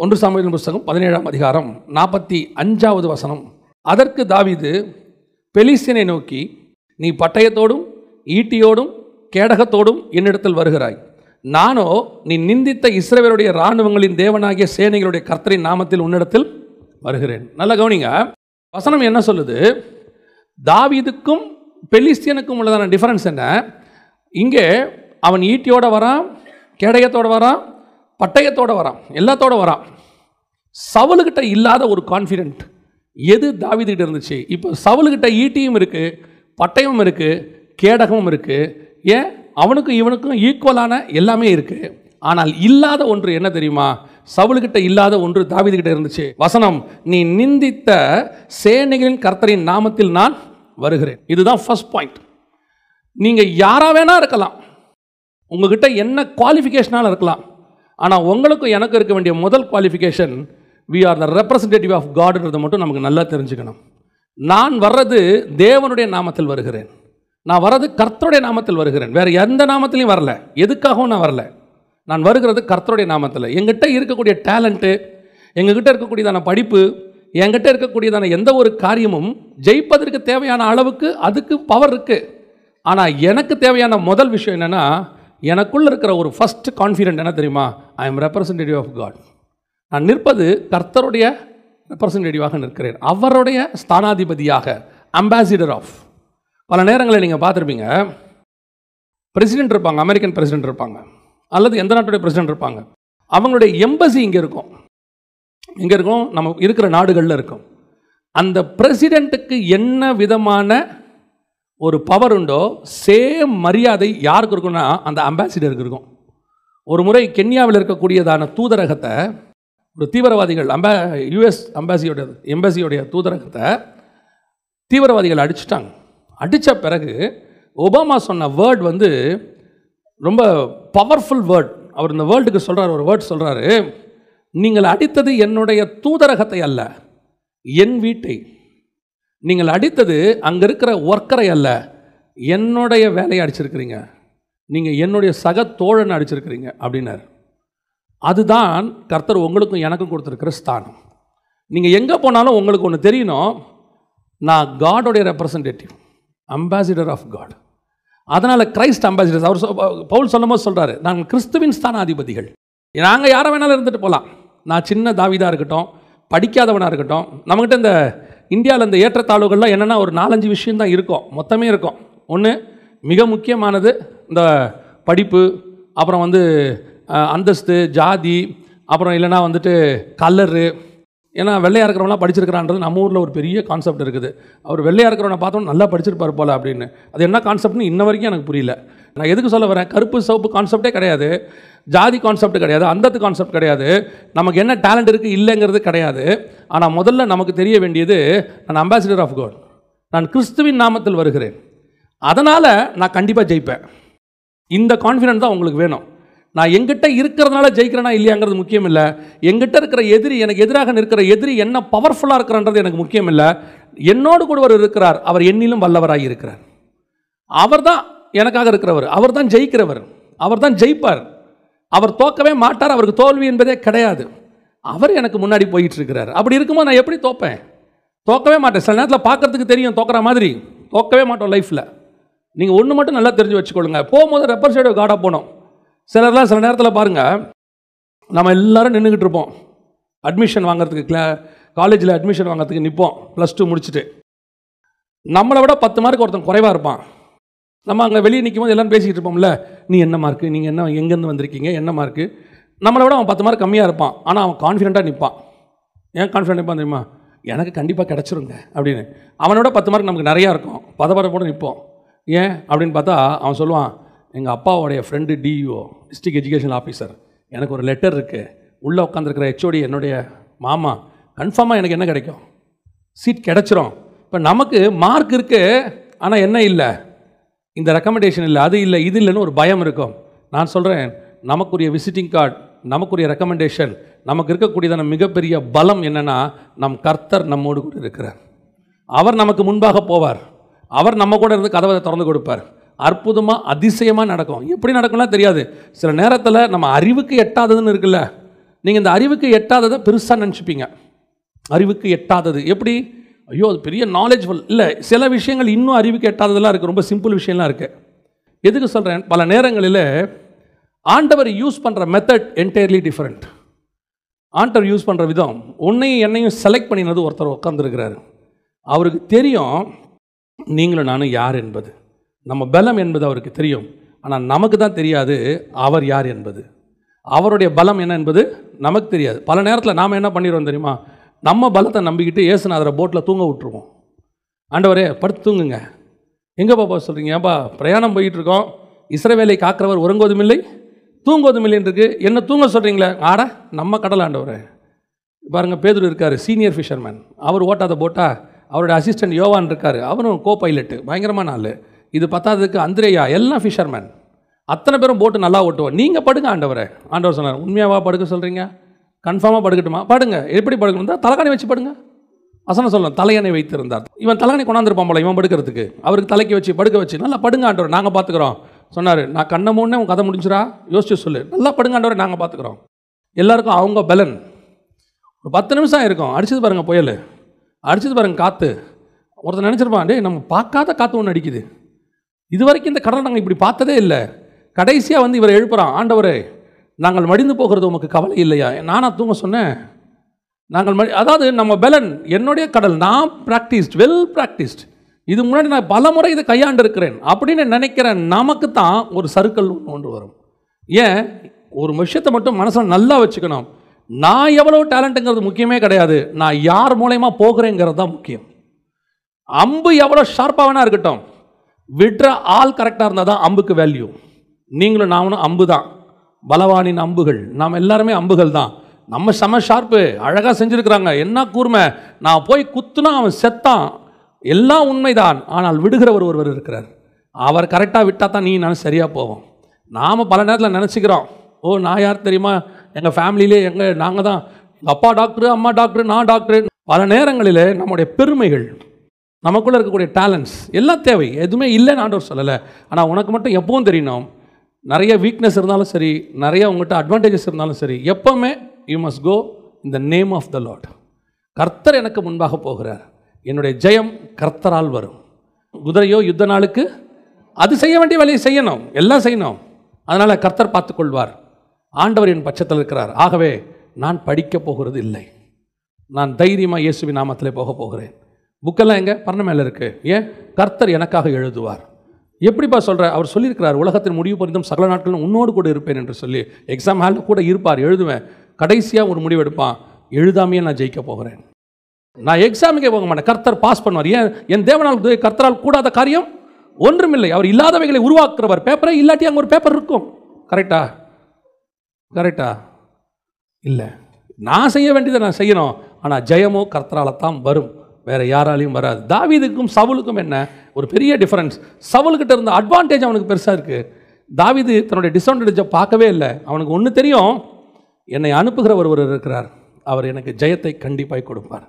1 சாமுவேலின் புஸ்தகம் 17ஆம் அதிகாரம் 45வது வசனம். அதற்கு தாவீது பெலிஸ்தியனை நோக்கி, நீ பட்டயத்தோடும் ஈட்டியோடும் கேடகத்தோடும் என்னிடத்தில் வருகிறாய், நானோ நீ நிந்தித்த இஸ்ரவேலுடைய இராணுவங்களின் தேவனாகிய சேனைகளுடைய கர்த்தரின் நாமத்தில் உன்னிடத்தில் வருகிறேன். நல்ல கவனிங்க, வசனம் என்ன சொல்லுது? தாவீதுக்கும் பெலிஸ்தியனுக்கும் உள்ளதான டிஃபரன்ஸ் என்ன? இங்கே அவன் ஈட்டியோட வரான், கேடயத்தோட வரான், பட்டயத்தோட வரான், எல்லாத்தோட வரான். சவுலுக்கிட்ட இல்லாத ஒரு கான்ஃபிடென்ட் எது தாவீதுகிட்ட இருந்துச்சு? இப்போ சவுலுக்கிட்ட ஈட்டியும் இருக்கு, பட்டயமும் இருக்கு, கேடகமும் இருக்கு. ஏன், அவனுக்கும் இவனுக்கும் ஈக்குவலான எல்லாமே இருக்கு. ஆனால் இல்லாத ஒன்று என்ன தெரியுமா? சவுலுக்கிட்ட இல்லாத ஒன்று தாவீதுகிட்ட இருந்துச்சு. வசனம், நீ நிந்தித்த சேனைகளின் கர்த்தரின் நாமத்தில் நான் வருகிறேன். இதுதான் ஃபர்ஸ்ட் பாயிண்ட். நீங்க யாரா வேணா இருக்கலாம், உங்ககிட்ட என்ன குவாலிஃபிகேஷனால இருக்கலாம், ஆனால் உங்களுக்கும் எனக்கு இருக்க வேண்டிய முதல் qualification, we are the representative of Godன்றதை மட்டும் நமக்கு நல்லா தெரிஞ்சுக்கணும். நான் வர்றது தேவனுடைய நாமத்தில் வருகிறேன், நான் வர்றது கர்த்தருடைய நாமத்தில் வருகிறேன், வேற எந்த நாமத்திலையும் வரல, எதுக்காகவும் நான் வரல. நான் வருகிறது கர்த்தருடைய நாமத்தில். எங்கிட்ட இருக்கக்கூடிய டேலண்ட்டு, எங்ககிட்ட இருக்கக்கூடியதான படிப்பு, என்கிட்ட இருக்கக்கூடியதான எந்த ஒரு காரியமும் ஜெயிப்பதற்கு தேவையான அளவுக்கு அதுக்கு பவர் இருக்கு. ஆனால் எனக்கு தேவையான முதல் விஷயம் என்னன்னா, எனக்குள்ள இருக்கிற ஒரு ஃபர்ஸ்ட் கான்ஃபிடென்ட் என்ன தெரியுமா? I am representative of God. நான் நிற்பது கர்த்தருடைய ரெப்ரசன்டேட்டிவாக நிற்கிறேன், அவருடைய ஸ்தானாதிபதியாக, அம்பாசிடர் ஆஃப். பல நேரங்களில் நீங்கள் பார்த்துருப்பீங்க, பிரசிடென்ட் இருப்பாங்க, அமெரிக்கன் பிரசிடென்ட் இருப்பாங்க, அல்லது எந்த நாட்டுடைய பிரசிடென்ட் இருப்பாங்க. அவங்களுடைய எம்பசி இங்கே இருக்கும், இங்கே இருக்கும், நம்ம இருக்கிற நாடுகளில் இருக்கும். அந்த பிரசிடென்ட்டுக்கு என்ன விதமான ஒரு பவர் உண்டோ சேம் மரியாதை யாருக்கு இருக்குன்னா அந்த அம்பாசிடருக்கு இருக்கும். ஒரு முறை கென்யாவில் இருக்கக்கூடியதான தூதரகத்தை ஒரு தீவிரவாதிகள், யுஎஸ் எம்பசியோடைய தூதரகத்தை தீவிரவாதிகள் அடிச்சிட்டாங்க. அடித்த பிறகு ஒபாமா சொன்ன வேர்ட் வந்து ரொம்ப பவர்ஃபுல் வேர்ட். அவர் இந்த வேர்ல்டுக்கு சொல்கிறார், ஒரு வேர்ட் சொல்கிறாரு, நீங்கள் அடித்தது என்னுடைய தூதரகத்தை அல்ல, என் வீட்டை. நீங்கள் அடித்தது அங்கே இருக்கிற ஒர்க்கரை அல்ல, என்னுடைய வேலையை அடிச்சிருக்கிறீங்க, நீங்கள் என்னுடைய சக தோழனை அடிச்சிருக்கிறீங்க அப்படின்னார். அதுதான் கர்த்தர் உங்களுக்கும் எனக்கும் கொடுத்துருக்கிற ஸ்தானம். நீங்கள் எங்கே போனாலும் உங்களுக்கு ஒன்று தெரியணும், நான் காடோடைய ரெப்ரசன்டேட்டிவ், அம்பாசிடர் ஆஃப் காட். அதனால் கிரைஸ்ட் அம்பாசிடர்ஸ். அவர் பவுல் சொல்லும் போது சொல்கிறாரு, நாங்கள் கிறிஸ்துவின் ஸ்தானாதிபதிகள். நாங்கள் யாரை வேணாலும் இருந்துட்டு போகலாம். நான் சின்ன தாவீதாக இருக்கட்டும், படிக்காதவனாக இருக்கட்டும், நம்மகிட்ட இந்த இந்தியாவில் இந்த ஏற்றத்தாழ்வுகள்லாம் என்னென்னா ஒரு 4-5 விஷயந்தான் இருக்கும், மொத்தமே இருக்கும். ஒன்று மிக முக்கியமானது இந்த படிப்பு, அப்புறம் வந்து அந்தஸ்து, ஜாதி, அப்புறம் இல்லைனா வந்துட்டு கலரு. ஏன்னா வெள்ளையாக இருக்கிறவங்களாம் படிச்சிருக்கிறான்றது நம்ம ஊரில் ஒரு பெரிய கான்செப்ட் இருக்குது. அவர் வெள்ளையாக இருக்கிறவனை பார்த்தோம் நல்லா படிச்சிருப்பார் போல் அப்படின்னு. அது என்ன கான்செப்ட்னு இன்ன வரைக்கும் எனக்கு புரியல. நான் எதுக்கு சொல்ல வரேன், கருப்பு சிவப்பு கான்செப்டே கிடையாது, ஜாதி கான்செப்ட் கிடையாது, அந்தத்து கான்செப்ட் கிடையாது, நமக்கு என்ன டேலண்ட் இருக்குது இல்லைங்கிறது கிடையாது. ஆனால் முதல்ல நமக்கு தெரிய வேண்டியது, நான் அம்பாசிடர் ஆஃப் காட், நான் கிறிஸ்துவின் நாமத்தில் வருகிறேன், அதனால் நான் கண்டிப்பாக ஜெயிப்பேன். இந்த கான்ஃபிடென்ட் தான் உங்களுக்கு வேணும். நான் எங்கிட்ட இருக்கிறதுனால ஜெயிக்கிறேனா இல்லையாங்கிறது முக்கியம் இல்லை. எங்கிட்ட இருக்கிற எதிரி, எனக்கு எதிராக நிற்கிற எதிரி என்ன பவர்ஃபுல்லாக இருக்கிறன்றது எனக்கு முக்கியம் இல்லை. என்னோடு கூட ஒரு இருக்கிறார், அவர் என்னிலும் வல்லவராக இருக்கிறார். அவர் தான் எனக்காக இருக்கிறவர், அவர் தான் ஜெயிக்கிறவர், அவர் தான் ஜெயிப்பார். அவர் தோக்கவே மாட்டார், அவருக்கு தோல்வி என்பதே கிடையாது. அவர் எனக்கு முன்னாடி போயிட்டு இருக்கிறார். அப்படி இருக்கும்போது நான் எப்படி தோப்பேன்? தோக்கவே மாட்டேன். சில நேரத்தில் பார்க்கறதுக்கு தெரியும் தோக்கிற மாதிரி, தோக்கவே மாட்டோம் லைஃப்பில். நீங்கள் ஒன்று மட்டும் நல்லா தெரிஞ்சு வச்சுக்கொள்ளுங்க, போகும்போது ரெப்ரசன்டேட்டிவ் காடாக போகணும். சிலர்லாம் சில நேரத்தில் பாருங்கள், நம்ம எல்லோரும் நின்றுக்கிட்டு இருப்போம், அட்மிஷன் வாங்கிறதுக்கு, காலேஜில் அட்மிஷன் வாங்கிறதுக்கு நிற்போம், +2 முடிச்சுட்டு. நம்மளை விட 10 மார்க் ஒருத்தன் குறைவாக இருப்பான். நம்ம அங்கே வெளியே நிற்கும் போது எல்லாம் பேசிக்கிட்டு இருப்போம்ல, நீ என்ன மார்க்கு, நீங்கள் என்ன, எங்கேருந்து வந்திருக்கீங்க, என்ன மார்க்கு. நம்மளை விட அவன் 10 மார்க் கம்மியாக இருப்பான், ஆனால் அவன் கான்ஃபிடென்ட்டாக நிற்பான். ஏன் கான்ஃபிடென்ட் நிற்பான் தெரியுமா? எனக்கு கண்டிப்பாக கிடச்சிருங்க அப்படின்னு. அவனோட 10 மார்க் நமக்கு நிறையா இருக்கும், பதப்பட நிற்போம். ஏன் அப்படின்னு பார்த்தா அவன் சொல்லுவான், எங்கள் அப்பாவோடைய friend DEO, district education officer, எனக்கு ஒரு லெட்டர் இருக்குது, உள்ளே உட்காந்துருக்கிற ஹெச்ஓடி என்னுடைய மாமா, கன்ஃபார்மாக எனக்கு என்ன கிடைக்கும், சீட் கிடச்சிரும். இப்போ நமக்கு மார்க் இருக்குது, ஆனால் என்ன இல்லை, இந்த ரெக்கமெண்டேஷன் இல்லை, அது இல்லை, இது இல்லைன்னு ஒரு பயம் இருக்கும். நான் சொல்கிறேன், நமக்குரிய விசிட்டிங் கார்டு, நமக்குரிய ரெக்கமெண்டேஷன், நமக்கு இருக்கக்கூடியதான மிகப்பெரிய பலம் என்னென்னா, நம் கர்த்தர் நம்மோடு கூட இருக்கிறார். அவர் நமக்கு முன்பாக போவார், அவர் நம்ம கூட இருந்து கதவை திறந்து கொடுப்பார். அற்புதமாக அதிசயமாக நடக்கும். எப்படி நடக்கும்லாம் தெரியாது. சில நேரத்தில் நம்ம அறிவுக்கு எட்டாததுன்னு இருக்குல்ல, நீங்கள் இந்த அறிவுக்கு எட்டாததை பெருசாக நினச்சிப்பீங்க. அறிவுக்கு எட்டாதது எப்படி? ஐயோ அது பெரிய நாலேஜ்ஃபுல் இல்லை. சில விஷயங்கள் இன்னும் அறிவுக்கு எட்டாததெல்லாம் இருக்குது. ரொம்ப சிம்பிள் விஷயம்லாம் இருக்குது. எதுக்கு சொல்கிறேன்? பல நேரங்களில் ஆண்டவர் யூஸ் பண்ணுற மெத்தட் என்டையர்லி டிஃப்ரெண்ட். ஆண்டவர் யூஸ் பண்ணுற விதம், உன்னையும் என்னையும் செலக்ட் பண்ணினது ஒருத்தர் உட்காந்துருக்கிறாரு. அவருக்கு தெரியும் நீங்களும் நானும் யார் என்பது. நம்ம பலம் என்பது அவருக்கு தெரியும். ஆனால் நமக்கு தான் தெரியாது அவர் யார் என்பது. அவருடைய பலம் என்ன என்பது நமக்கு தெரியாது. பல நேரத்தில் நாம் என்ன பண்ணிடுவோம் தெரியுமா? நம்ம பலத்தை நம்பிக்கிட்டு இயேசுநாதரை போட்டில் தூங்க விட்டுருவோம். ஆண்டவரே படுத்து தூங்குங்க. எங்கே பாப்பா சொல்கிறீங்க? ஏப்பா பிரயாணம் போயிட்டுருக்கோம், இஸ்ரவேலை காக்கிறவர் உறங்குவதும் இல்லை தூங்குவதும் இல்லைன்னு இருக்கு, என்ன தூங்க சொல்கிறீங்களே? ஆட நம்ம கடல் ஆண்டவரே. பாருங்கள், பேதுரு இருக்கார், சீனியர் ஃபிஷர்மேன். அவர் ஓட்டாத போட்டா அவருடைய அசிஸ்டன்ட் யோவான் இருக்கார், அவரும் கோ பைலட்டு, பயங்கரமான ஆள். இது பத்தாததுக்கு அந்திரேயா, எல்லாம் ஃபிஷர்மேன். அத்தனை பேரும் போட்டு நல்லா ஓட்டுவோம். நீங்கள் படுங்க ஆண்டவரே. ஆண்டவர் சொன்னார், உண்மையாவா படுக்க சொல்கிறீங்க? கன்ஃபார்மாக படுக்கட்டுமா? படுங்க. எப்படி படுக்கணும்? தலைகாணி வச்சு படுங்க. வசனம் சொல்லணும், தலையணை வைத்திருந்தார். இவன் தலையணை கொண்டாந்துருப்பான் போல இவன் படுக்கிறதுக்கு. அவருக்கு தலைக்கு வச்சு படுக்க வச்சு, நல்லா படுங்க ஆண்டவர் நாங்கள் பார்த்துக்குறோம் சொன்னார். நான் கண்ணை மூணே உன் கதை முடிஞ்சிடா, யோசிச்சு சொல்லு, நல்லா படுங்க ஆண்டவரை நாங்கள் பார்த்துக்குறோம். எல்லாருக்கும் அவங்க பலன். ஒரு 10 நிமிஷம் இருக்கும், அடிச்சது பாருங்கள் புயல், அடிச்சது பாருங்கள் காற்று. ஒருத்தர் நினச்சிருப்பான், டே நம்ம பார்க்காத காற்று ஒன்று அடிக்குது, இது வரைக்கும் இந்த கடல் நாங்கள் இப்படி பார்த்ததே இல்லை. கடைசியாக வந்து இவர் எழுப்புறான், ஆண்டவரே நாங்கள் மடிந்து போகிறது உமக்கு கவலை இல்லையா? நானா தூங்க சொன்னேன்? நாங்கள் அதாவது நம்ம பலன், என்னுடைய கடல், நான் ப்ராக்டிஸ்ட், வெல் ப்ராக்டிஸ்ட், இது முன்னாடி நான் பல முறை இதை கையாண்டு இருக்கிறேன் அப்படின்னு நினைக்கிறேன். நமக்கு தான் ஒரு சறுக்கல் ஒன்று வரும். ஏன்? ஒரு விஷயத்தை மட்டும் மனசில் நல்லா வச்சுக்கணும், நான் எவ்வளோ டேலண்ட்டுங்கிறது முக்கியமே கிடையாது, நான் யார் மூலயமா போகிறேங்கிறது தான் முக்கியம். அம்பு எவ்வளோ ஷார்ப்பாக வேணா இருக்கட்டும், விடுற ஆள் கரெக்டாக இருந்தால் தான் அம்புக்கு வேல்யூ. நீங்களும் நானும் அம்பு தான், பலவானின் அம்புகள். நாம் எல்லாருமே அம்புகள் தான். நம்ம செம ஷார்ப்பு, அழகாக செஞ்சுருக்கிறாங்க, என்ன கூர்மை, நான் போய் குத்துனா அவன் செத்தான், எல்லாம் உண்மைதான். ஆனால் விடுகிறவர் ஒருவர் இருக்கிறார், அவர் கரெக்டாக விட்டால் தான் நீ நான் சரியாக போவோம். நாம் பல நேரத்தில் நினச்சிக்கிறோம், ஓ நான் யார் தெரியுமா, எங்கள் ஃபேமிலியிலே நாங்கள் தான், எங்கள் அப்பா டாக்டரு, அம்மா டாக்டரு, நான் டாக்டரு. பல நேரங்களில் நம்முடைய பெருமைகள், நமக்குள்ளே இருக்கக்கூடிய டேலண்ட்ஸ் எல்லாம் தேவை, எதுவுமே இல்லைன்னு ஆண்டவர் சொல்லலை. ஆனால் உனக்கு மட்டும் எப்பவும் தெரியணும், நிறைய வீக்னஸ் இருந்தாலும் சரி, நிறைய உங்கள்கிட்ட அட்வான்டேஜஸ் இருந்தாலும் சரி, எப்போவுமே you must go in the name of the Lord. கர்த்தர் எனக்கு முன்பாக போகிறார், என்னுடைய ஜெயம் கர்த்தரால் வரும். குதிரையோ யுத்த நாளுக்கு அது செய்ய வேண்டிய வேலையை செய்யணும், எல்லாம் செய்யணும். அதனால் கர்த்தர் பார்த்துக்கொள்வார். ஆண்டவர் என் பட்சத்தில் இருக்கிறார். ஆகவே நான் படிக்கப் போகிறது இல்லை, நான் தைரியமாக இயேசுவின் நாமத்திலே போக போகிறேன். புக்கெல்லாம் எங்கே? பரண மேலே இருக்குது. ஏன்? கர்த்தர் எனக்காக எழுதுவார். எப்படிப்பா சொல்கிற? அவர் சொல்லியிருக்கிறார், உலகத்தின் முடிவு பரிந்தும் சகல நாட்களும் உன்னோடு கூட இருப்பேன் என்று சொல்லி. எக்ஸாம் ஹாலில் கூட இருப்பார், எழுதுவேன். கடைசியாக ஒரு முடிவு எடுப்பான், எழுதாமையே நான் ஜெயிக்க போகிறேன், நான் எக்ஸாமுக்கே போக மாட்டேன், கர்த்தர் பாஸ் பண்ணுவார். ஏன்? என் தேவனால் கர்த்தரால் கூடாத காரியம் ஒன்றுமில்லை. அவர் இல்லாதவைகளை உருவாக்குறவர். பேப்பரே இல்லாட்டி அங்கே ஒரு பேப்பர் இருக்கும். கரெக்டா? கரெக்டா? இல்லை, நான் செய்ய வேண்டியதை நான் செய்யணும். ஆனால் ஜெயமோ கர்த்தரால் தான் வரும், வேறு யாராலையும் வராது. தாவீதுக்கும் சவுலுக்கும் என்ன ஒரு பெரிய டிஃபரன்ஸ்? சவுல்கிட்ட இருந்த அட்வான்டேஜ் அவனுக்கு பெருசாக இருக்குது. தாவீது தன்னுடைய டிஸ்அட்வான்டேஜை பார்க்கவே இல்லை. அவனுக்கு ஒன்று தெரியும், என்னை அனுப்புகிற ஒருவர் இருக்கிறார், அவர் எனக்கு ஜெயத்தை கண்டிப்பாக கொடுப்பார்.